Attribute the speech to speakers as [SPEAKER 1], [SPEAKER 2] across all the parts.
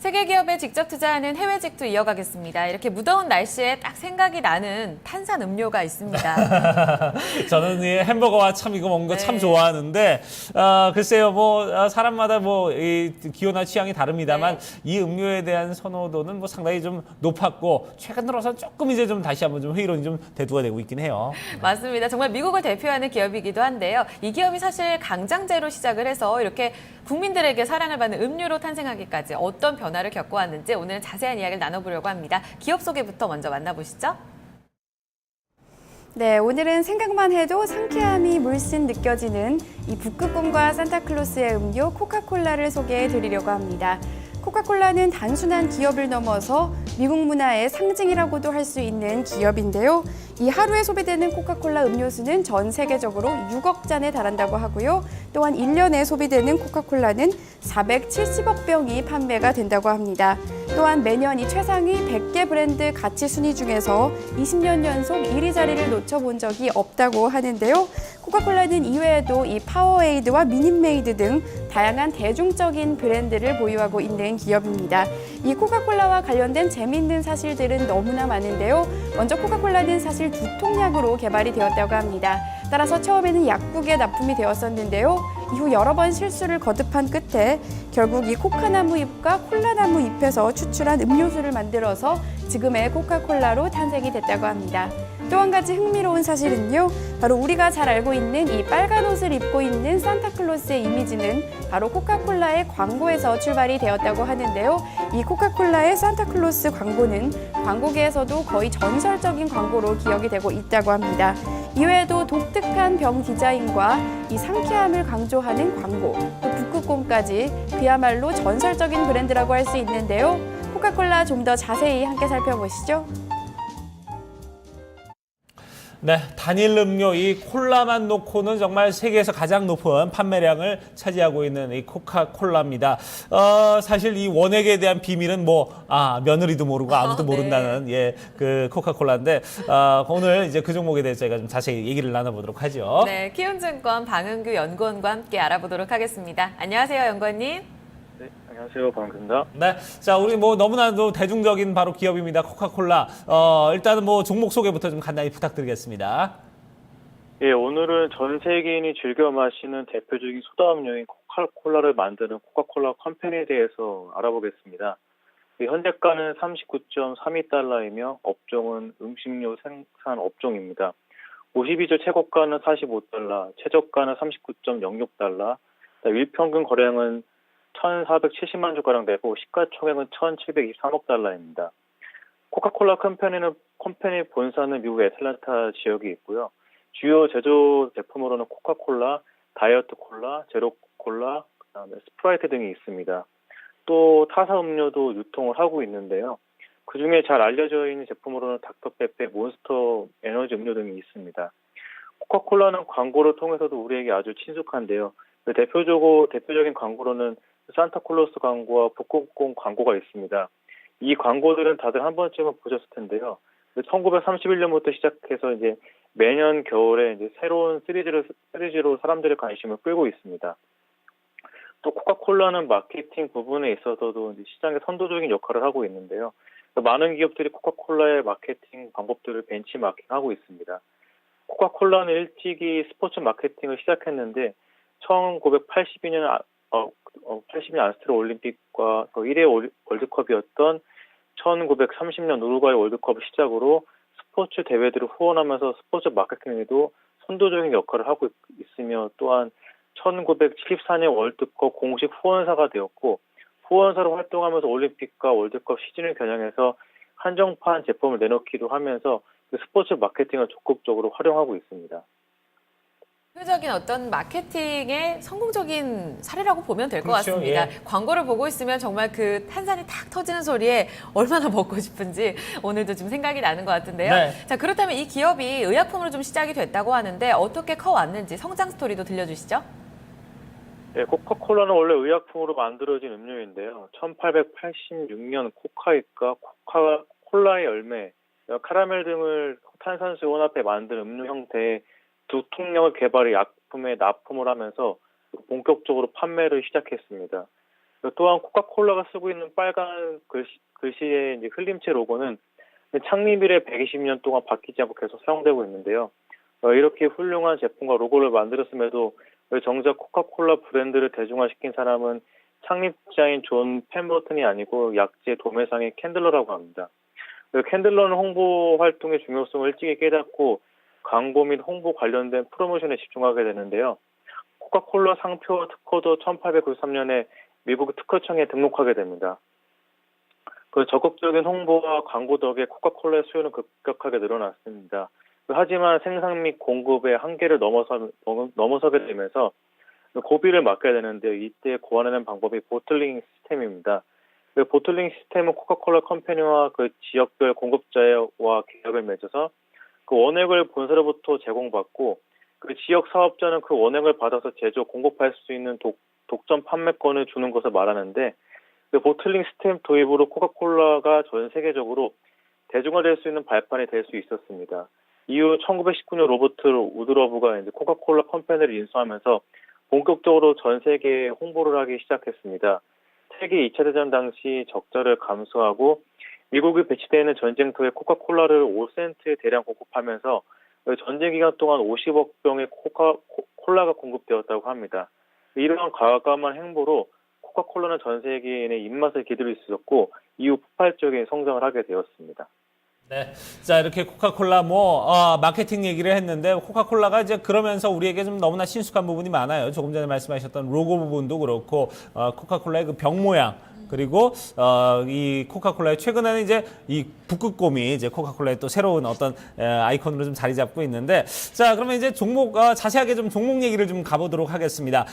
[SPEAKER 1] 세계 기업에 직접 투자하는 해외 직투 이어가겠습니다. 이렇게 무더운 날씨에 딱 생각이 나는 탄산 음료가 있습니다.
[SPEAKER 2] 저는 이 햄버거와 참 이거 먹는 거 참
[SPEAKER 1] 네.
[SPEAKER 2] 좋아하는데 글쎄요 사람마다 이 기호나 취향이 다릅니다만 이 음료에 대한 선호도는 상당히 좀 높았고 최근 들어서 조금 이제 좀 다시 한번 좀 회의론이 좀 대두가 되고 있긴 해요.
[SPEAKER 1] 맞습니다. 정말 미국을 대표하는 기업이기도 한데요. 이 기업이 사실 강장제로 시작을 해서 이렇게 국민들에게 사랑을 받는 음료로 탄생하기까지 어떤 변화를 겪어왔는지 오늘은 자세한 이야기를 나눠보려고 합니다. 기업 소개부터 먼저 만나보시죠.
[SPEAKER 3] 네, 오늘은 생각만 해도 상쾌함이 물씬 느껴지는 이 북극곰과 산타클로스의 음료 코카콜라를 소개해 드리려고 합니다. 코카콜라는 단순한 기업을 넘어서 미국 문화의 상징이라고도 할 수 있는 기업인데요. 이 하루에 소비되는 코카콜라 음료수는 전 세계적으로 6억 잔에 달한다고 하고요. 또한 1년에 소비되는 코카콜라는 470억 병이 판매가 된다고 합니다. 또한 매년 이 최상위 100개 브랜드 가치 순위 중에서 20년 연속 1위 자리를 놓쳐본 적이 없다고 하는데요. 코카콜라는 이외에도 이 파워에이드와 미닛메이드 등 다양한 대중적인 브랜드를 보유하고 있는 기업입니다. 이 코카콜라와 관련된 재미있는 사실들은 너무나 많은데요. 먼저 코카콜라는 사실 두통약으로 개발이 되었다고 합니다. 따라서 처음에는 약국에 납품이 되었었는데요. 이후 여러 번 실수를 거듭한 끝에 결국 이 코카나무 잎과 콜라나무 잎에서 추출한 음료수를 만들어서 지금의 코카콜라로 탄생이 됐다고 합니다. 또 한 가지 흥미로운 사실은요. 바로 우리가 잘 알고 있는 이 빨간 옷을 입고 있는 산타클로스의 이미지는 바로 코카콜라의 광고에서 출발이 되었다고 하는데요. 이 코카콜라의 산타클로스 광고는 광고계에서도 거의 전설적인 광고로 기억이 되고 있다고 합니다. 이외에도 독특한 병 디자인과 이 상쾌함을 강조하는 광고, 또 북극곰까지 그야말로 전설적인 브랜드라고 할 수 있는데요. 코카콜라 좀 더 자세히 함께 살펴보시죠.
[SPEAKER 2] 네, 단일 음료 이 콜라만 놓고는 정말 세계에서 가장 높은 판매량을 차지하고 있는 이 코카콜라입니다. 사실 이 원액에 대한 비밀은 며느리도 모르고 아무도 모른다는 그 코카콜라인데 오늘 이제 그 종목에 대해서 저희가 좀 자세히 얘기를 나눠보도록 하죠.
[SPEAKER 1] 네, 키움증권 방은규 연구원과 함께 알아보도록 하겠습니다. 안녕하세요, 연구원님.
[SPEAKER 4] 네, 안녕하세요. 반갑습니다.
[SPEAKER 2] 네, 자 우리 너무나도 대중적인 바로 기업입니다. 코카콜라. 일단은 종목 소개부터 좀 간단히 부탁드리겠습니다.
[SPEAKER 4] 예, 오늘은 전 세계인이 즐겨 마시는 대표적인 소다 음료인 코카콜라를 만드는 코카콜라 컴퍼니에 대해서 알아보겠습니다. 현재가는 39.32달러이며 업종은 음식료 생산 업종입니다. 52주 최고가는 45달러, 최저가는 39.06달러, 일평균 거래량은 1,470만 주가량 되고 시가총액은 1,723억 달러입니다. 코카콜라 컴퍼니 본사는 미국 애틀랜타 지역에 있고요. 주요 제조 제품으로는 코카콜라, 다이어트 콜라, 제로 콜라, 그다음에 스프라이트 등이 있습니다. 또 타사 음료도 유통을 하고 있는데요. 그중에 잘 알려져 있는 제품으로는 닥터페페, 몬스터 에너지 음료 등이 있습니다. 코카콜라는 광고를 통해서도 우리에게 아주 친숙한데요. 대표적인 광고로는 산타클로스 광고와 북극곰 광고가 있습니다. 이 광고들은 다들 한 번쯤은 보셨을 텐데요. 1931년부터 시작해서 이제 매년 겨울에 이제 새로운 시리즈로 사람들의 관심을 끌고 있습니다. 또 코카콜라는 마케팅 부분에 있어서도 이제 시장의 선도적인 역할을 하고 있는데요. 많은 기업들이 코카콜라의 마케팅 방법들을 벤치마킹하고 있습니다. 코카콜라는 일찍이 스포츠 마케팅을 시작했는데 1982년 80년 암스테르 올림픽과 1회 월드컵이었던 1930년 우루과이 월드컵을 시작으로 스포츠 대회들을 후원하면서 스포츠 마케팅에도 선도적인 역할을 하고 있으며 또한 1974년 월드컵 공식 후원사가 되었고 후원사로 활동하면서 올림픽과 월드컵 시즌을 겨냥해서 한정판 제품을 내놓기도 하면서 스포츠 마케팅을 적극적으로 활용하고 있습니다.
[SPEAKER 1] 대표적인 어떤 마케팅의 성공적인 사례라고 보면 될 것
[SPEAKER 2] 그렇죠,
[SPEAKER 1] 같습니다.
[SPEAKER 2] 예.
[SPEAKER 1] 광고를 보고 있으면 정말 그 탄산이 탁 터지는 소리에 얼마나 먹고 싶은지 오늘도 좀 생각이 나는 것 같은데요.
[SPEAKER 2] 네.
[SPEAKER 1] 자, 그렇다면 이 기업이 의약품으로 좀 시작이 됐다고 하는데 어떻게 커왔는지 성장 스토리도 들려주시죠.
[SPEAKER 4] 네, 코카콜라는 원래 의약품으로 만들어진 음료인데요. 1886년 코카잎과 코카콜라의 열매, 카라멜 등을 탄산수에 혼합해 만든 음료 형태의 두통약을 개발해 약품에 납품을 하면서 본격적으로 판매를 시작했습니다. 또한 코카콜라가 쓰고 있는 빨간 글씨의 이제 흘림체 로고는 창립 이래 120년 동안 바뀌지 않고 계속 사용되고 있는데요. 이렇게 훌륭한 제품과 로고를 만들었음에도 정작 코카콜라 브랜드를 대중화시킨 사람은 창립자인 존 펜버튼이 아니고 약재 도매상의 캔들러라고 합니다. 캔들러는 홍보 활동의 중요성을 일찍이 깨닫고 광고 및 홍보 관련된 프로모션에 집중하게 되는데요. 코카콜라 상표와 특허도 1893년에 미국 특허청에 등록하게 됩니다. 적극적인 홍보와 광고 덕에 코카콜라의 수요는 급격하게 늘어났습니다. 하지만 생산 및 공급의 한계를 넘어서게 되면서 고비를 맞게 되는데 이때 고안하는 방법이 보틀링 시스템입니다. 보틀링 시스템은 코카콜라 컴퍼니와 그 지역별 공급자와 계약을 맺어서 그 원액을 본사로부터 제공받고 그 지역 사업자는 그 원액을 받아서 제조 공급할 수 있는 독점 판매권을 주는 것을 말하는데 그 보틀링 시스템 도입으로 코카콜라가 전 세계적으로 대중화될 수 있는 발판이 될 수 있었습니다. 이후 1919년 로버트 우드러브가 이제 코카콜라 컴퍼니를 인수하면서 본격적으로 전 세계에 홍보를 하기 시작했습니다. 세계 2차 대전 당시 적자를 감수하고 미국이 배치되어 있는 전쟁터에 코카콜라를 5센트에 대량 공급하면서 전쟁 기간 동안 50억 병의 콜라가 공급되었다고 합니다. 이러한 과감한 행보로 코카콜라는 전 세계인의 입맛을 기다릴 수 있었고 이후 폭발적인 성장을 하게 되었습니다.
[SPEAKER 2] 네. 자, 이렇게 코카콜라 마케팅 얘기를 했는데 코카콜라가 이제 그러면서 우리에게 좀 너무나 친숙한 부분이 많아요. 조금 전에 말씀하셨던 로고 부분도 그렇고 코카콜라의 그 병 모양 그리고 이 코카콜라의 최근에는 이제 이 북극곰이 이제 코카콜라의 또 새로운 어떤 아이콘으로 좀 자리 잡고 있는데 자, 그러면 이제 종목 자세하게 좀 종목 얘기를 좀 가보도록 하겠습니다.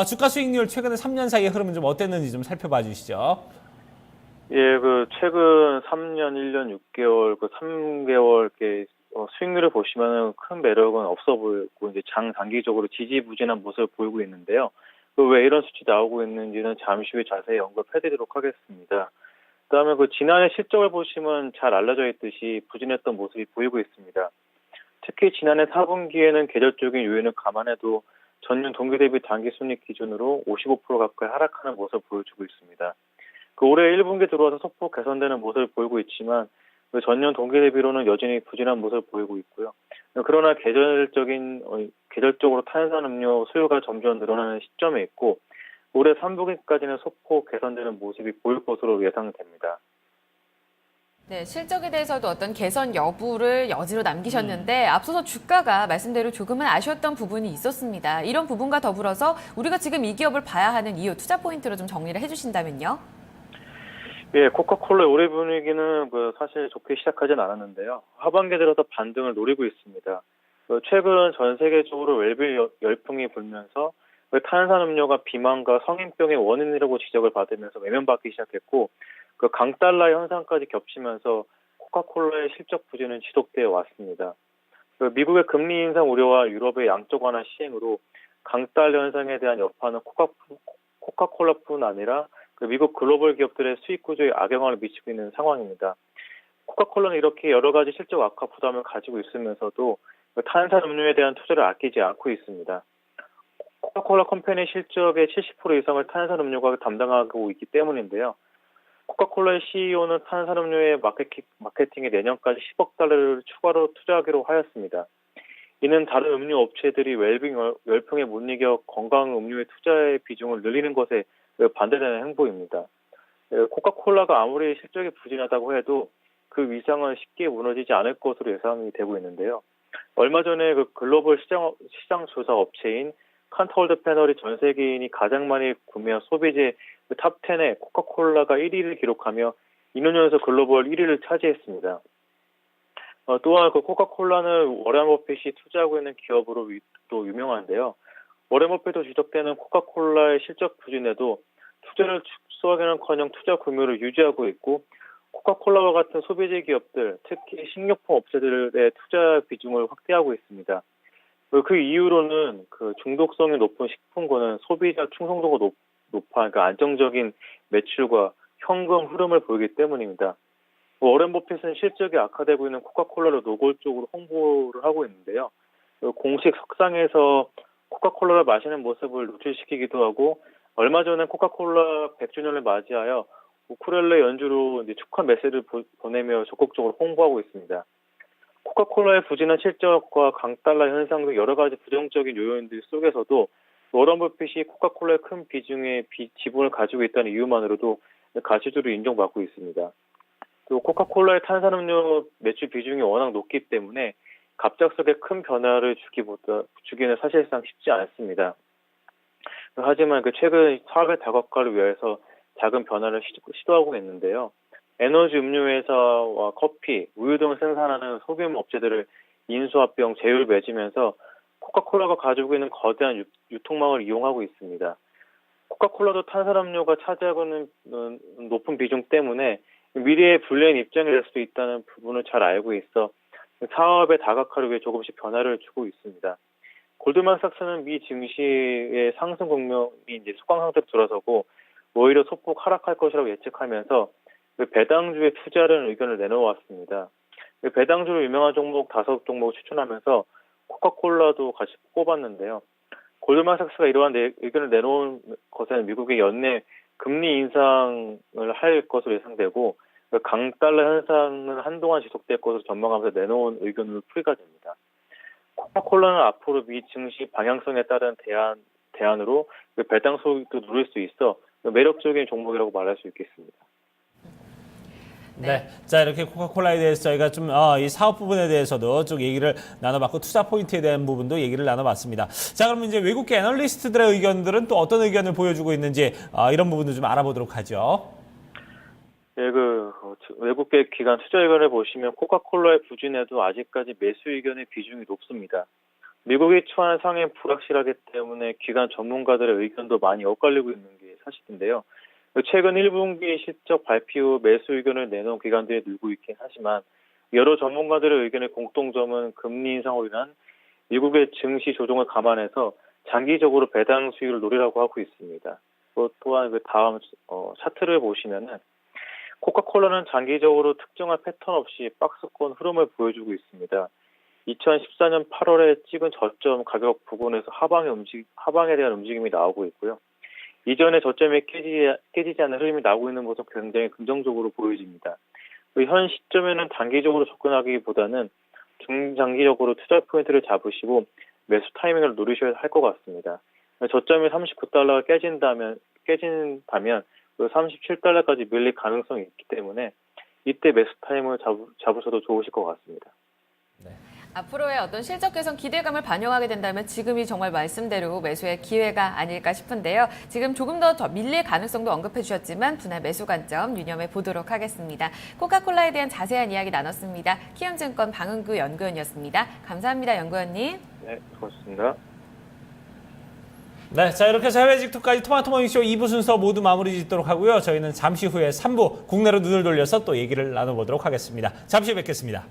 [SPEAKER 2] 주가 수익률 최근에 3년 사이의 흐름은 좀 어땠는지 좀 살펴봐 주시죠.
[SPEAKER 4] 예, 최근 3년, 1년, 6개월, 3개월 이렇게 수익률을 보시면은 큰 매력은 없어 보이고 이제 장단기적으로 지지부진한 모습을 보이고 있는데요. 왜 이런 수치 나오고 있는지는 잠시 후에 자세히 언급해드리도록 하겠습니다. 그다음에 지난해 실적을 보시면 잘 알려져 있듯이 부진했던 모습이 보이고 있습니다. 특히 지난해 4분기에는 계절적인 요인을 감안해도 전년 동기 대비 단기순이익 기준으로 55% 가까이 하락하는 모습을 보여주고 있습니다. 올해 1분기 들어와서 소폭 개선되는 모습을 보이고 있지만 전년 동기 대비로는 여전히 부진한 모습을 보이고 있고요. 그러나 계절적으로 탄산음료 수요가 점점 늘어나는 시점에 있고 올해 3분기까지는 소폭 개선되는 모습이 보일 것으로 예상됩니다.
[SPEAKER 1] 네, 실적에 대해서도 어떤 개선 여부를 여지로 남기셨는데 앞서서 주가가 말씀대로 조금은 아쉬웠던 부분이 있었습니다. 이런 부분과 더불어서 우리가 지금 이 기업을 봐야 하는 이유, 투자 포인트로 좀 정리를 해주신다면요.
[SPEAKER 4] 예, 코카콜라의 올해 분위기는 사실 좋게 시작하진 않았는데요. 하반기에 들어서 반등을 노리고 있습니다. 최근 전 세계적으로 웰빌 열풍이 불면서 탄산음료가 비만과 성인병의 원인이라고 지적을 받으면서 외면받기 시작했고 강달러 현상까지 겹치면서 코카콜라의 실적 부진은 지속되어 왔습니다. 미국의 금리 인상 우려와 유럽의 양적 완화 시행으로 강달러 현상에 대한 여파는 코카콜라뿐 아니라 미국 글로벌 기업들의 수익 구조에 악영향을 미치고 있는 상황입니다. 코카콜라는 이렇게 여러 가지 실적 악화 부담을 가지고 있으면서도 탄산음료에 대한 투자를 아끼지 않고 있습니다. 코카콜라 컴퍼니 실적의 70% 이상을 탄산음료가 담당하고 있기 때문인데요. 코카콜라의 CEO는 탄산음료의 마케팅에 내년까지 10억 달러를 추가로 투자하기로 하였습니다. 이는 다른 음료 업체들이 웰빙 열풍에 못 이겨 건강 음료의 투자의 비중을 늘리는 것에 반대되는 행보입니다. 코카콜라가 아무리 실적이 부진하다고 해도 그 위상은 쉽게 무너지지 않을 것으로 예상이 되고 있는데요. 얼마 전에 글로벌 시장 조사 업체인 칸터월드 패널이 전 세계인이 가장 많이 구매한 소비재 탑10에 코카콜라가 1위를 기록하며 2년 연속 글로벌 1위를 차지했습니다. 또한 코카콜라는 워렌 버핏이 투자하고 있는 기업으로 또 유명한데요. 워렌 버핏도 지적되는 코카콜라의 실적 부진에도 투자를 축소하기는커녕 투자 규모를 유지하고 있고 코카콜라와 같은 소비재 기업들, 특히 식료품 업체들의 투자 비중을 확대하고 있습니다. 그 이유로는 중독성이 높은 식품군은 소비자 충성도가 높아 그러니까 안정적인 매출과 현금 흐름을 보이기 때문입니다. 워렌 버핏은 실적이 악화되고 있는 코카콜라를 노골적으로 홍보를 하고 있는데요. 공식 석상에서 코카콜라를 마시는 모습을 노출시키기도 하고 얼마 전에 코카콜라 100주년을 맞이하여 우쿨렐레 연주로 이제 축하 메시지를 보내며 적극적으로 홍보하고 있습니다. 코카콜라의 부진한 실적과 강달러 현상 등 여러 가지 부정적인 요인들 속에서도 워런 버핏이 코카콜라의 큰 비중의 지분을 가지고 있다는 이유만으로도 가치주로 인정받고 있습니다. 또 코카콜라의 탄산음료 매출 비중이 워낙 높기 때문에 갑작스럽게 큰 변화를 주기는 사실상 쉽지 않습니다. 하지만 최근 사업의 다각화를 위해서 작은 변화를 시도하고 있는데요. 에너지 음료 회사와 커피, 우유 등을 생산하는 소규모 업체들을 인수합병, 제휴를 맺으면서 코카콜라가 가지고 있는 거대한 유통망을 이용하고 있습니다. 코카콜라도 탄산음료가 차지하고 있는 높은 비중 때문에 미래에 불리한 입장이 될 수도 있다는 부분을 잘 알고 있어 사업의 다각화를 위해 조금씩 변화를 주고 있습니다. 골드만삭스는 미 증시의 상승 국면이 이제 소강 상태로 들어서고 오히려 소폭 하락할 것이라고 예측하면서 배당주에 투자하는 의견을 내놓았습니다. 배당주로 유명한 종목 5종목을 추천하면서 코카콜라도 같이 꼽았는데요. 골드만삭스가 이러한 의견을 내놓은 것에는 미국의 연내 금리 인상을 할 것으로 예상되고 강달러 현상은 한동안 지속될 것으로 전망하면서 내놓은 의견으로 풀이가 됩니다. 코카콜라는 앞으로 미 증시 방향성에 따른 대안으로 배당 소득도 누릴 수 있어 매력적인 종목이라고 말할 수 있겠습니다.
[SPEAKER 2] 네. 자, 이렇게 코카콜라에 대해서 저희가 좀, 이 사업 부분에 대해서도 좀 얘기를 나눠봤고, 투자 포인트에 대한 부분도 얘기를 나눠봤습니다. 자, 그러면 이제 외국계 애널리스트들의 의견들은 또 어떤 의견을 보여주고 있는지, 이런 부분도 좀 알아보도록 하죠.
[SPEAKER 4] 네, 외국계 기관 투자 의견을 보시면 코카콜라의 부진에도 아직까지 매수 의견의 비중이 높습니다. 미국이 처한 상황이 불확실하기 때문에 기관 전문가들의 의견도 많이 엇갈리고 있는 게 사실인데요. 최근 1분기 실적 발표 후 매수 의견을 내놓은 기관들이 늘고 있긴 하지만 여러 전문가들의 의견의 공통점은 금리 인상으로 인한 미국의 증시 조정을 감안해서 장기적으로 배당 수익을 노리라고 하고 있습니다. 또한 다음 차트를 보시면은 코카콜라는 장기적으로 특정한 패턴 없이 박스권 흐름을 보여주고 있습니다. 2014년 8월에 찍은 저점 가격 부근에서 하방에 대한 움직임이 나오고 있고요. 이전에 저점이 깨지지 않는 흐름이 나오고 있는 모습 굉장히 긍정적으로 보여집니다. 현 시점에는 단기적으로 접근하기보다는 중장기적으로 투자 포인트를 잡으시고 매수 타이밍을 노리셔야 할 것 같습니다. 저점이 39달러가 깨진다면 37달러까지 밀릴 가능성이 있기 때문에 이때 매수 타임을 잡으셔도 좋으실 것 같습니다.
[SPEAKER 2] 네.
[SPEAKER 1] 앞으로의 어떤 실적 개선 기대감을 반영하게 된다면 지금이 정말 말씀대로 매수의 기회가 아닐까 싶은데요. 지금 조금 더 밀릴 가능성도 언급해 주셨지만 분할 매수 관점 유념해 보도록 하겠습니다. 코카콜라에 대한 자세한 이야기 나눴습니다. 키움증권 방은구 연구원이었습니다. 감사합니다, 연구원님.
[SPEAKER 4] 네, 고맙습니다.
[SPEAKER 2] 네, 자, 이렇게 해서 해외 직투까지 토마토 모닝쇼 2부 순서 모두 마무리 짓도록 하고요. 저희는 잠시 후에 3부 국내로 눈을 돌려서 또 얘기를 나눠보도록 하겠습니다. 잠시 후에 뵙겠습니다.